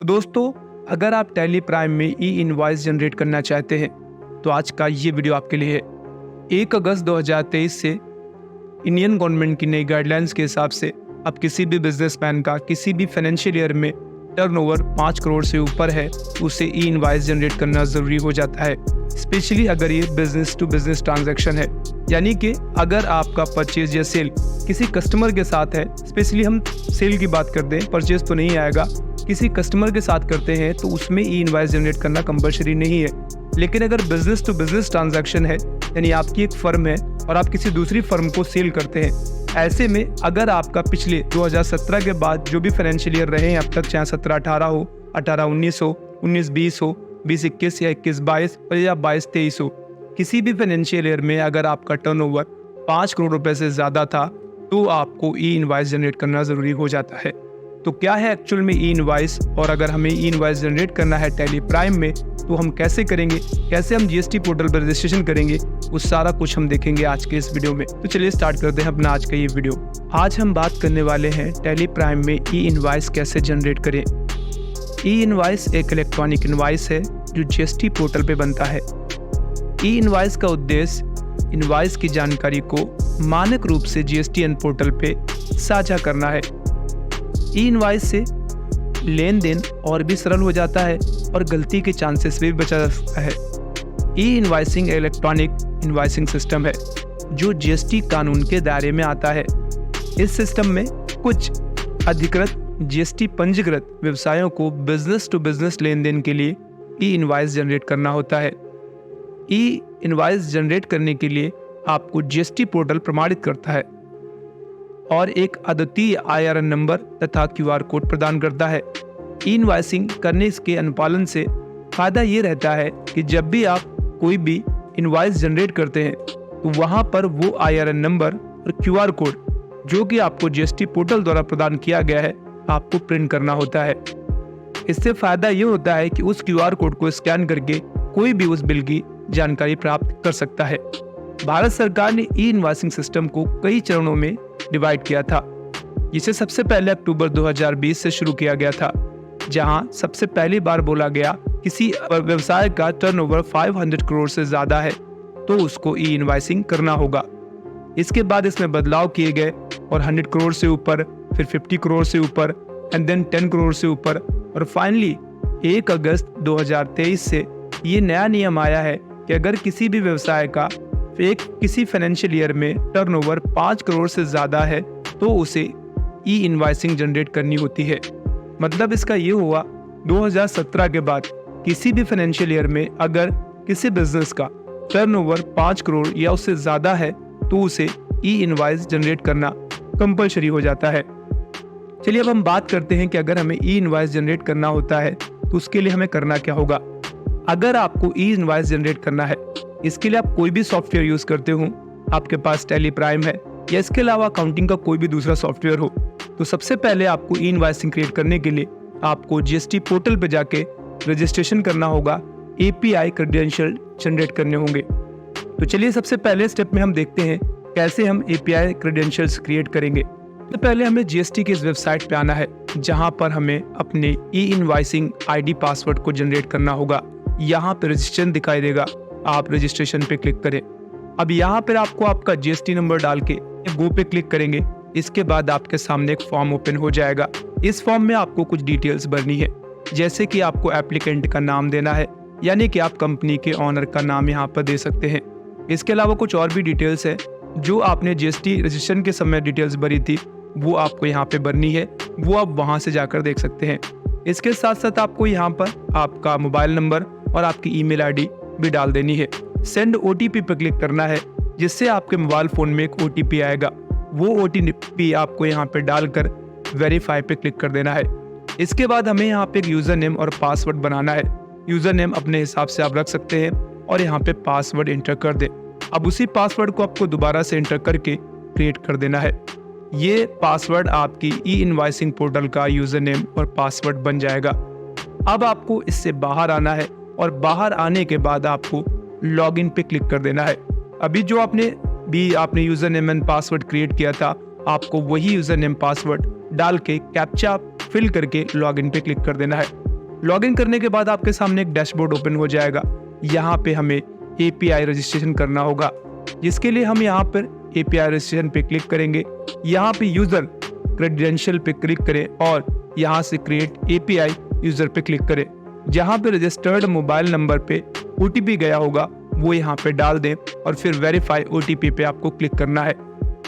दोस्तों, अगर आप टैली प्राइम में ई इनवॉइस जनरेट करना चाहते हैं तो आज का ये वीडियो आपके लिए है। 1 अगस्त 2023 से इंडियन गवर्नमेंट की नई गाइडलाइंस के हिसाब से अब किसी भी बिजनेसमैन का किसी भी फाइनेंशियल ईयर में टर्नओवर 5 करोड़ से ऊपर है तो उसे ई इनवॉइस जनरेट करना ज़रूरी हो जाता है, स्पेशली अगर ये बिजनेस टू बिजनेस ट्रांजैक्शन है। यानी कि अगर आपका परचेज या सेल किसी कस्टमर के साथ है, स्पेशली हम सेल की बात करते हैं, परचेज तो नहीं आएगा, किसी कस्टमर के साथ करते हैं तो उसमें ई इनवॉइस जनरेट करना कंपलसरी नहीं है। लेकिन अगर बिजनेस टू बिजनेस ट्रांजैक्शन है, यानी आपकी एक फर्म है और आप किसी दूसरी फर्म को सेल करते हैं, ऐसे में अगर आपका पिछले 2017 के बाद जो भी फाइनेंशियल ईयर रहे हैं अब तक, चाहे 17-18 हो, 18-19 हो, 19-20 हो, 20-21 या 21-22 और या 22-23 हो, किसी भी फाइनेंशियल ईयर में अगर आपका टर्नओवर 5 करोड़ रुपए से ज़्यादा था तो आपको ई इनवॉइस जनरेट करना ज़रूरी हो जाता है। तो क्या है एक्चुअल में ई इनवॉइस, और अगर हमें ई इनवॉइस जनरेट करना है टैली प्राइम में तो हम कैसे करेंगे, कैसे हम जीएसटी पोर्टल पर रजिस्ट्रेशन करेंगे, वो सारा कुछ हम देखेंगे आज के इस वीडियो में। तो चलिए स्टार्ट करते हैं अपना आज का ये वीडियो। आज हम बात करने वाले हैं टैली प्राइम में ई इनवॉइस कैसे जनरेट करें। ई इनवॉइस एक इलेक्ट्रॉनिक इनवॉइस है जो जीएसटी पोर्टल पे बनता है। ई इनवॉइस का उद्देश्य इनवॉइस की जानकारी को मानक रूप से जीएसटीएन पोर्टल पे साझा करना है। ई इनवॉइस से लेन देन और भी सरल हो जाता है और गलती के चांसेस भी बचा जा सकता है। ई इनवॉइसिंग इलेक्ट्रॉनिक इनवॉइसिंग सिस्टम है जो जीएसटी कानून के दायरे में आता है। इस सिस्टम में कुछ अधिकृत जीएसटी पंजीकृत व्यवसायों को बिजनेस टू बिजनेस लेन देन के लिए ई इनवॉइस जनरेट करना होता है। ई इनवॉइस जनरेट करने के लिए आपको जीएसटी पोर्टल प्रमाणित करता है और एक अद्वितीय IRN नंबर तथा QR कोड प्रदान करता है। ई इनवॉइसिंग करने के अनुपालन से फायदा ये रहता है कि जब भी आप कोई भी इनवॉइस जनरेट करते हैं तो वहाँ पर वो IRN नंबर और QR कोड जो कि आपको जीएसटी पोर्टल द्वारा प्रदान किया गया है आपको प्रिंट करना होता है। इससे फायदा ये होता है कि उस QR कोड को स्कैन करके कोई भी उस बिल की जानकारी प्राप्त कर सकता है। भारत सरकार ने ई इनवॉइसिंग सिस्टम को कई चरणों में डिवाइड किया था, जिसे सबसे पहले अक्टूबर 2020 से शुरू किया गया था, जहां सबसे पहली बार बोला गया किसी व्यवसाय का टर्नओवर 500 करोड़ से ज्यादा है तो उसको ई इनवॉइसिंग करना होगा। इसके बाद इसमें बदलाव किए गए और 100 करोड़ से ऊपर, फिर 50 करोड़ से ऊपर एंड देन 10 करोड़ से ऊपर, और फाइनली 1 अगस्त 2023 से ये नया नियम आया है कि अगर किसी भी व्यवसाय का किसी फाइनेंशियल ईयर में टर्नओवर 5 करोड़ से ज़्यादा है तो उसे ई इनवॉइसिंग जनरेट करनी होती है। मतलब इसका ये हुआ 2017 के बाद किसी भी फाइनेंशियल ईयर में अगर किसी बिजनेस का टर्नओवर 5 करोड़ या उससे ज़्यादा है तो उसे ई इनवॉइस जनरेट करना कंपलसरी हो जाता है। चलिए अब हम बात करते हैं कि अगर हमें ई इनवॉइस जनरेट करना होता है तो उसके लिए हमें करना क्या होगा। अगर आपको ई इनवॉइस जनरेट करना है, इसके लिए आप कोई भी सॉफ्टवेयर यूज करते हो, आपके पास टैली प्राइम है या इसके अलावा अकाउंटिंग का कोई भी दूसरा सॉफ्टवेयर हो, तो सबसे पहले आपको ई इनवॉइसिंग क्रिएट करने के लिए आपको जीएसटी पोर्टल पे जाके रजिस्ट्रेशन करना होगा, API क्रेडेंशियल जनरेट करने होंगे। तो चलिए सबसे पहले स्टेप में हम देखते हैं कैसे हम API क्रेडेंशियल्स क्रिएट करेंगे। तो पहले हमें जीएसटी के इस वेबसाइट पे आना है जहाँ पर हमें अपने ई इनवॉइसिंग ID पासवर्ड को जनरेट करना होगा। यहाँ पे रजिस्ट्रेशन दिखाई देगा, आप रजिस्ट्रेशन पे क्लिक करें। अब यहाँ पर आपको आपका जीएसटी नंबर डाल के गो पे क्लिक करेंगे। इसके बाद आपके सामने एक फॉर्म ओपन हो जाएगा। इस फॉर्म में आपको कुछ डिटेल्स भरनी है, जैसे कि आपको एप्लीकेंट का नाम देना है, यानी कि आप कंपनी के ऑनर का नाम यहाँ पर दे सकते हैं। इसके अलावा कुछ और भी डिटेल्स है जो आपने जीएसटी रजिस्ट्रेशन के समय डिटेल्स भरी थी वो आपको यहाँ पे भरनी है, वो आप वहाँ से जाकर देख सकते हैं। इसके साथ साथ आपको यहाँ पर आपका मोबाइल नंबर और आपकी ईमेल आईडी भी डाल देनी है। सेंड OTP पर क्लिक करना है, जिससे आपके मोबाइल फोन में एक OTP आएगा। वो OTP आपको यहाँ पे डालकर वेरीफाई पे क्लिक कर देना है। इसके बाद हमें यहाँ पे एक यूजर नेम और पासवर्ड बनाना है। यूजर नेम अपने हिसाब से आप रख सकते हैं और यहाँ पे पासवर्ड एंटर कर दें। अब उसी पासवर्ड को आपको दोबारा से एंटर करके क्रिएट कर देना है। ये पासवर्ड आपकी ई इनवॉइसिंग पोर्टल का यूजर नेम और पासवर्ड बन जाएगा। अब आपको इससे बाहर आना है और बाहर आने के बाद आपको लॉगिन पे क्लिक कर देना है। अभी जो आपने user name and password create किया था, आपको वही यूजर नेम पासवर्ड डाल के कैप्चा फिल करके लॉगिन पे क्लिक कर देना है। लॉगिन करने के बाद आपके सामने एक डैशबोर्ड ओपन हो जाएगा। यहाँ पे हमें API रजिस्ट्रेशन करना होगा, जिसके लिए हम यहाँ पर API रजिस्ट्रेशन पे क्लिक करेंगे। यहाँ पे यूजर क्रेडेंशियल पे क्लिक करें और यहाँ से क्रिएट API यूजर पे क्लिक करें। जहाँ पे रजिस्टर्ड मोबाइल नंबर पे OTP गया होगा वो यहाँ पे डाल दें और फिर वेरीफाई OTP पे आपको क्लिक करना है।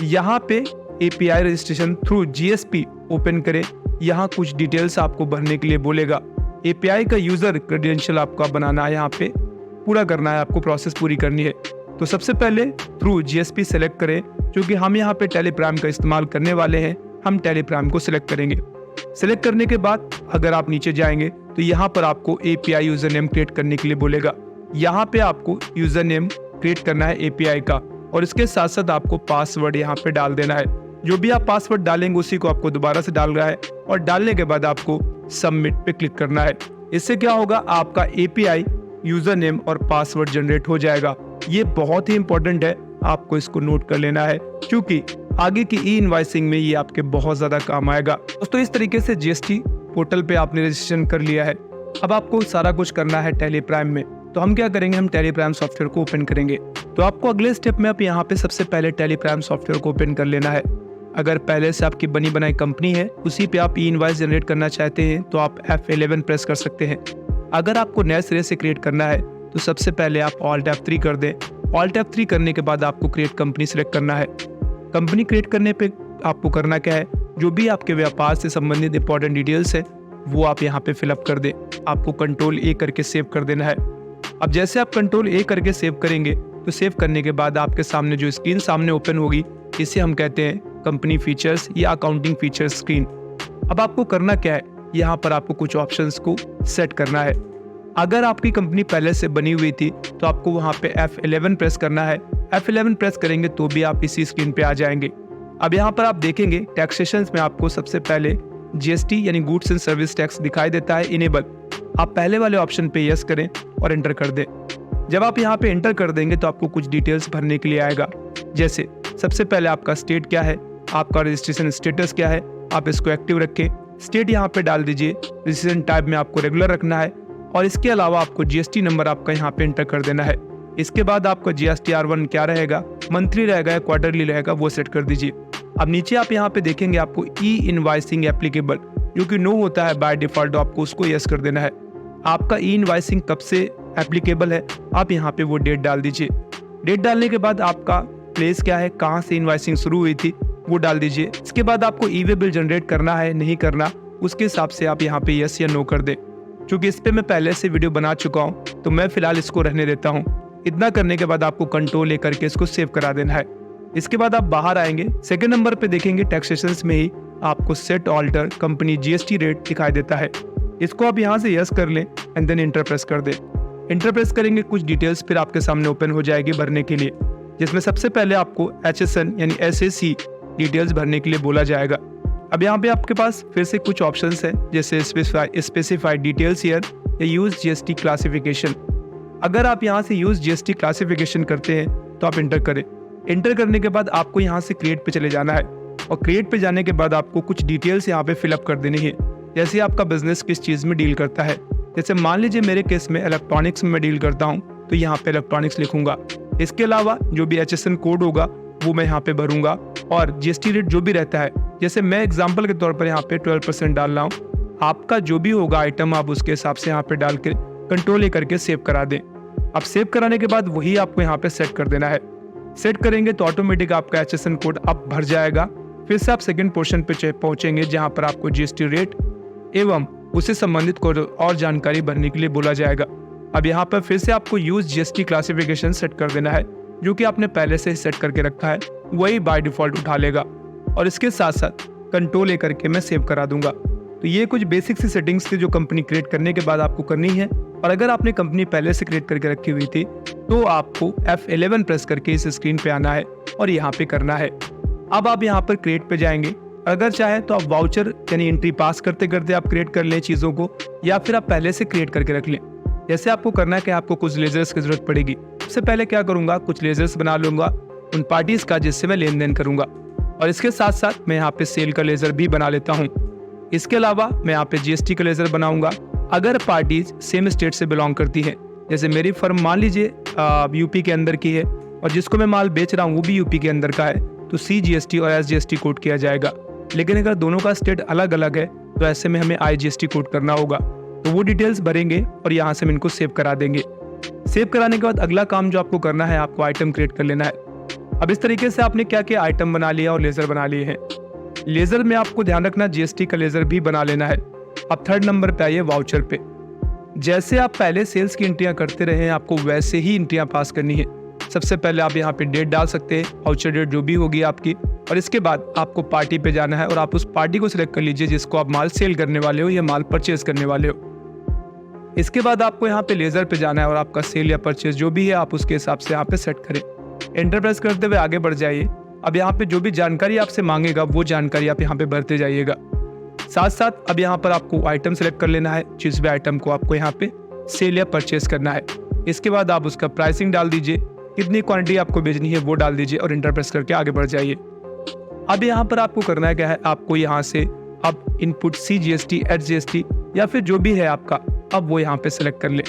यहाँ पे API registration through GSP open करें। यहाँ कुछ डिटेल्स आपको भरने के लिए बोलेगा। API का यूजर क्रेडेंशियल आपका बनाना है, यहाँ पे पूरा करना है, आपको प्रोसेस पूरी करनी है। तो सबसे पहले थ्रू GSP सेलेक्ट करें, क्योंकि हम यहाँ पे टेलीप्राइम का इस्तेमाल करने वाले हैं। हम टेलीप्राइम को सिलेक्ट करेंगे। सिलेक्ट करने के बाद अगर आप नीचे जाएंगे तो यहाँ पर आपको API यूजर नेम क्रिएट करने के लिए बोलेगा। यहाँ पे आपको यूजर नेम क्रिएट करना है API का, और इसके साथ साथ आपको पासवर्ड यहाँ पे डाल देना है। जो भी आप पासवर्ड डालेंगे उसी को आपको दोबारा से डाल रहा है, और डालने के बाद आपको सबमिट पे क्लिक करना है। इससे क्या होगा, आपका API यूजर नेम और पासवर्ड जनरेट हो जाएगा। ये बहुत ही इंपॉर्टेंट है, आपको इसको नोट कर लेना है, क्योंकि आगे की ई-इनवॉइसिंग में ये आपके बहुत ज्यादा काम आएगा। दोस्तों, इस तरीके से GST पोर्टल पे आपने रजिस्ट्रेशन कर लिया है। अब आपको सारा कुछ करना है टेलीप्राइम में। तो हम क्या करेंगे, हम टेलीप्राइम सॉफ्टवेयर को ओपन करेंगे। तो आपको अगले स्टेप में आप यहाँ पे सबसे पहले टेलीप्राइम सॉफ्टवेयर को ओपन कर लेना है। अगर पहले से आपकी बनी बनाई कंपनी है, उसी पे आप ई-इनवॉइस जनरेट करना चाहते हैं तो आप F11 प्रेस कर सकते हैं। अगर आपको नए सिरे से क्रिएट करना है तो सबसे पहले आप Alt F3 कर दें। Alt F3 करने के बाद आपको क्रिएट कंपनी सिलेक्ट करना है। कंपनी क्रिएट करने पे आपको करना क्या है, जो भी आपके व्यापार से संबंधित इंपॉर्टेंट डिटेल्स है वो आप यहाँ पे फिलअप कर दें। आपको Ctrl A करके सेव कर देना है। अब जैसे आप Ctrl A करके सेव करेंगे तो सेव करने के बाद आपके सामने जो स्क्रीन सामने ओपन होगी, इसे हम कहते हैं कंपनी फीचर्स या अकाउंटिंग फीचर्स स्क्रीन। अब आपको करना क्या है, यहाँ पर आपको कुछ ऑप्शंस को सेट करना है। अगर आपकी कंपनी पहले से बनी हुई थी तो आपको वहाँ पे F11 प्रेस करना है। F11 प्रेस करेंगे तो भी आप इसी स्क्रीन पे आ जाएंगे। अब यहाँ पर आप देखेंगे टैक्सेशन में आपको सबसे पहले GST यानी गुड्स एंड सर्विस टैक्स दिखाई देता है इनेबल। आप पहले वाले ऑप्शन पे यस करें और एंटर कर दें। जब आप यहाँ पे एंटर कर देंगे तो आपको कुछ डिटेल्स भरने के लिए आएगा, जैसे सबसे पहले आपका स्टेट क्या है, आपका रजिस्ट्रेशन स्टेटस क्या है, आप इसको एक्टिव रखें। स्टेट यहाँ पे डाल दीजिए। रजिस्ट्रेशन टाइप में आपको रेगुलर रखना है, और इसके अलावा आपको GST नंबर आपका यहाँ पे एंटर कर देना है। इसके बाद आपका GSTR1 क्या रहेगा, मंथली रहेगा या क्वार्टरली रहेगा, वो सेट कर दीजिए। अब नीचे आप यहाँ पे देखेंगे आपको ई-इनवॉइसिंग एप्लीकेबल, जो कि नो होता है बाय डिफॉल्ट, आपको उसको यस कर देना है। आपका ई-इनवॉइसिंग कब से एप्लीकेबल है, आप यहाँ पे वो डेट डाल दीजिए। डेट डालने के बाद आपका प्लेस क्या है, कहाँ से इनवॉइसिंग शुरू हुई थी, वो डाल दीजिए। इसके बाद आपको ई-वे बिल जनरेट करना है नहीं करना, उसके हिसाब से आप यहाँ पे यस या नो कर दे। क्योंकि इस पे मैं पहले से वीडियो बना चुका हूँ तो मैं फिलहाल इसको रहने देता हूँ। इतना करने के बाद आपको Ctrl A करके इसको सेव करा देना है। इसके बाद आप बाहर आएंगे, सेकंड नंबर पे देखेंगे टैक्सेशन में ही आपको set alter company GST rate दिखाई देता है। इसको आप यहाँ से यस कर लें एंड देन इंटर प्रेस कर दें। इंटर प्रेस करेंगे, कुछ डिटेल्स फिर आपके सामने ओपन हो जाएगी भरने के लिए, जिसमें सबसे पहले आपको HSN यानी SAC डिटेल्स भरने के लिए बोला जाएगा। अब यहाँ पे आपके पास फिर से कुछ ऑप्शंस हैं, जैसे स्पेसिफाइड डिटेल्स हियर या यूज GST क्लासिफिकेशन। अगर आप यहाँ से यूज GST क्लासिफिकेशन करते हैं तो आप इंटर करें। इंटर करने के बाद आपको यहाँ से क्रिएट पे चले जाना है, और क्रिएट पे जाने के बाद आपको कुछ डिटेल्स यहाँ पे फिलअप कर देनी है, जैसे आपका बिजनेस किस चीज़ में डील करता है। जैसे मान लीजिए मेरे केस में इलेक्ट्रॉनिक्स में मैं डील करता हूँ तो यहाँ पे इलेक्ट्रॉनिक्स लिखूंगा। इसके अलावा जो भी HSN कोड होगा वो मैं यहाँ पे भरूंगा, और GST रेट जो भी रहता है, जैसे मैं एग्जांपल के तौर पर यहाँ पे 12% डाल रहा हूँ, आपका जो भी होगा आइटम आप उसके हिसाब से यहाँ पे डाल के Ctrl A करके सेव करा दें। अब सेव कराने के बाद वही आपको यहाँ पे सेट कर देना है। सेट करेंगे तो ऑटोमेटिक आपका HSN कोड अब भर जाएगा। फिर से आप सेकंड पोर्शन पे पहुंचेंगे, जहाँ पर आपको GST रेट एवं उससे संबंधित कोड और जानकारी भरने के लिए बोला जाएगा। अब यहाँ पर फिर से आपको यूज GST क्लासिफिकेशन सेट कर देना है, जो कि आपने पहले से ही सेट करके रखा है, वही बाय डिफॉल्ट उठा लेगा। और इसके साथ साथ Ctrl A करके मैं सेव करा दूंगा। तो ये कुछ बेसिक सी सेटिंग्स थी जो कंपनी क्रिएट करने के बाद आपको करनी है। और अगर आपने कंपनी पहले से क्रिएट करके रखी हुई थी तो आपको F11 प्रेस करके इस स्क्रीन पे आना है और यहाँ पे करना है। अब आप यहाँ पर क्रिएट पे जाएंगे। अगर चाहे तो आप वाउचर यानी एंट्री पास करते करते आप क्रिएट कर लें चीज़ों को, या फिर आप पहले से क्रिएट करके रख लें। जैसे आपको करना है कि आपको कुछ लेजर्स की जरूरत पड़ेगी। सबसे पहले क्या करूँगा, कुछ लेजर्स बना लूँगा उन पार्टीज का जिससे मैं लेन देन करूँगा, और इसके साथ साथ मैं यहाँ पे सेल का लेजर भी बना लेता हूँ। इसके अलावा मैं यहाँ पे GST का लेजर बनाऊंगा। अगर पार्टीज सेम स्टेट से बिलोंग करती हैं, जैसे मेरी फर्म मान लीजिए यूपी के अंदर की है और जिसको मैं माल बेच रहा हूँ वो भी यूपी के अंदर का है, तो CGST और SGST कोड किया जाएगा। लेकिन अगर दोनों का स्टेट अलग अलग है तो ऐसे में हमें IGST कोड करना होगा। तो वो डिटेल्स भरेंगे और यहाँ से हम इनको सेव करा देंगे। सेव कराने के बाद अगला काम जो आपको करना है, आपको आइटम क्रिएट कर लेना है। अब इस तरीके से आपने क्या किया, आइटम बना लिया और लेजर बना लिए हैं। लेजर में आपको ध्यान रखना GST का लेजर भी बना लेना है। अब थर्ड नंबर पे आइए वाउचर पे। जैसे आप पहले सेल्स की एंट्रियां करते रहे हैं, आपको वैसे ही एंट्रियां पास करनी है। सबसे पहले आप यहाँ पे डेट डाल सकते हैं, वाउचर डेट जो भी होगी आपकी, और इसके बाद आपको पार्टी पे जाना है और आप उस पार्टी को सिलेक्ट कर लीजिए जिसको आप माल सेल करने वाले हो या माल परचेज करने वाले हो। इसके बाद आपको यहाँ पे लेजर पे जाना है और आपका सेल या परचेज जो भी है आप उसके हिसाब से यहाँ पे सेट करें। एंटर प्रेस करते हुए आगे बढ़ जाइए। अब यहाँ पे जो भी जानकारी आपसे मांगेगा वो जानकारी आप यहाँ पे भरते जाइएगा। साथ साथ अब यहाँ पर आपको आइटम सेलेक्ट कर लेना है, जिस भी आइटम को आपको यहाँ पे सेल या परचेज करना है। इसके बाद आप उसका प्राइसिंग डाल दीजिए, कितनी क्वांटिटी आपको बेचनी है वो डाल दीजिए और एंटर प्रेस करके आगे बढ़ जाइए। अब यहाँ पर आपको करना है क्या है, आपको यहाँ से अब इनपुट CGST, SGST या फिर जो भी है आपका, अब वो यहाँ पे सिलेक्ट कर ले।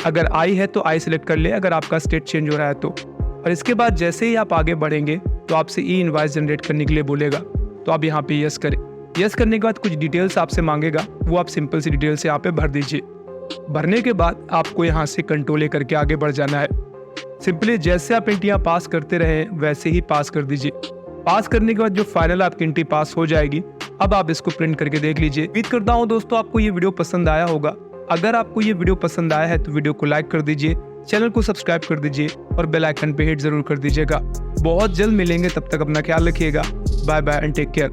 अगर आई है तो आई सिलेक्ट कर ले, अगर आपका स्टेट चेंज हो रहा है तो। और इसके बाद जैसे ही आप आगे बढ़ेंगे तो आपसे ई इनवॉइस जनरेट करने के लिए बोलेगा, तो आप यहाँ पे यस करें। यस करने के बाद कुछ डिटेल्स आपसे मांगेगा, वो आप सिंपल सी डिटेल्स यहाँ पे भर दीजिए। भरने के बाद आपको यहाँ से कंट्रोल ले करके आगे बढ़ जाना है। सिंपली जैसे आप एंट्रियाँ पास करते रहे वैसे ही पास कर दीजिए। पास करने के बाद जो फाइनल आपकी एंट्री पास हो जाएगी, अब आप इसको प्रिंट करके देख लीजिए। उम्मीद करता हूँ दोस्तों आपको ये वीडियो पसंद आया होगा। अगर आपको ये वीडियो पसंद आया है तो वीडियो को लाइक कर दीजिए, चैनल को सब्सक्राइब कर दीजिए और बेल आइकन पे हिट जरूर कर दीजिएगा। बहुत जल्द मिलेंगे, तब तक अपना ख्याल रखिएगा। Bye bye and take care.